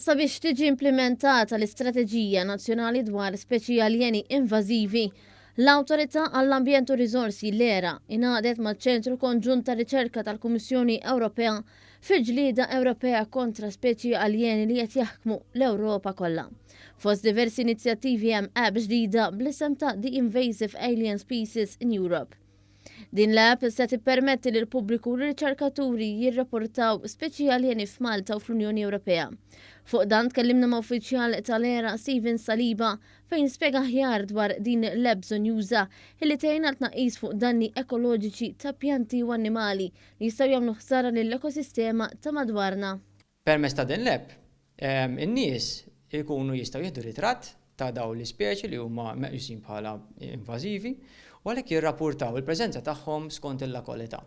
Sabiex tiġi implementata l-Istrateġija Nazzjonali dwar speċi aljeni invażivi, l-Awtorità għall-Ambjent u Riżorsi l-ERA ingħadet maċ-Ċentru Konġunt ta' Riċerka tal-Kummissjoni Ewropea fil-ġlieda Ewropea kontra speċi aljeni li qed jaħkmu l-Ewropa kollha. Fost diversi inizjattivi hemm app ġdida bl-isem ta' The Invasive Alien Species in Europe. Din l-app se tippermetti lil pubbliku u riċerkaturi jirrapportaw speċi aljeni f'Malta u fl-Unjoni Ewropea. Fuq dan tkellimna ma' uffiċjal tal-ERA Steven Saliba fejn spjega aħjar dwar din l-app żonjuża li tgħin għal tnaqqis fuq danni ekoloġiċi ta' pjanti u annimali li jistgħu jagħmlu ħsara lill-ekosistema ta' madwarna. Permezz ta' din l-app, in-nies ikunu jistgħu jieħdu ritratt ta' dawn l-ispeċi li huma meqjusin bħala invażivi u għalhekk jirrapportaw il-preżenza tagħhom skont il-lokalità.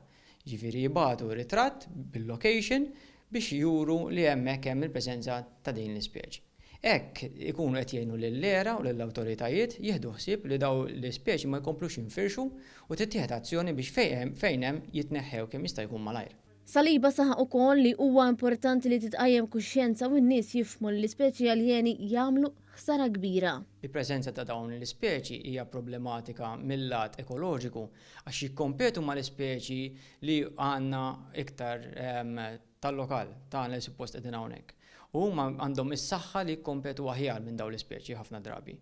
Ġifieri jibagħtu ritratt bil-location biex juru li hemmhekk hemm il-preżenza ta' din l-ispeċi. Hekk ikunu qed jgħinu lill-ERA u lill-awtoritajiet jieħdu ħsieb li dawn l-ispeċi ma jkomplux jinfirxu u tittieħed azzjoni biex fejn hemm jitneħħew kemm jista' jkun malajr. Saliba saħaq ukoll li huwa importanti li titqajjem kuxjenza u n-nies jifhmu li l-ispeċi aljeni jagħmlu ħsara kbira. Il-preżenza ta' dawn l-ispeċi hija problematika mill-lat ekoloġiku għax jikkompetu mal-ispeċi li għandna iktar tal-lokal tagħna li suppost qegħdin hawnhekk. U huma għandhom is-saħħa li jikkompetu aħjar minn dawn l-ispeċi ħafna drabi.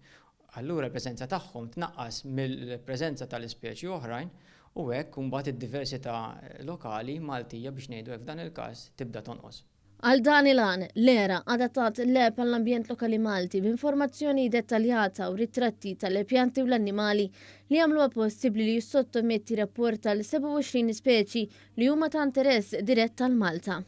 Allura l-preżenza tagħhom tnaqqas mill-preżenza tal-ispeċi oħrajn u hekk imbagħad id-diversità lokali Maltija biex ngħidu hekk f'dan il-każ tibda tonqos. Għal dan il-għan, l-ERA adattat l-app għall-ambjent lokali Malti b'informazzjoni dettaljata u ritratti tal-pjanti u l-annimali li għamluha possibbli li jissottometti rapport tal-27 speċi li huma ta' interess dirett tal-Malta.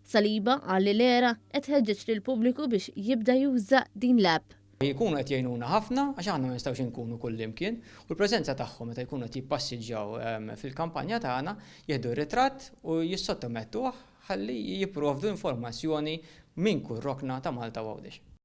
Saliba għalli l-ERA qed ħeġġeġ lill-pubbliku biex jibda juża din l-app. Jkunu qed jgħinuna ħafna għax aħna ma nistgħux inkunu kullimkien u l-preżenza tagħhom meta jkunu qed jippassiġġjaw fil-kampanja tagħna jieħdu ritratt u jissottomettuh ħalli jipprovdu informazzjoni minn kull rokna ta' Malta u Għawdex.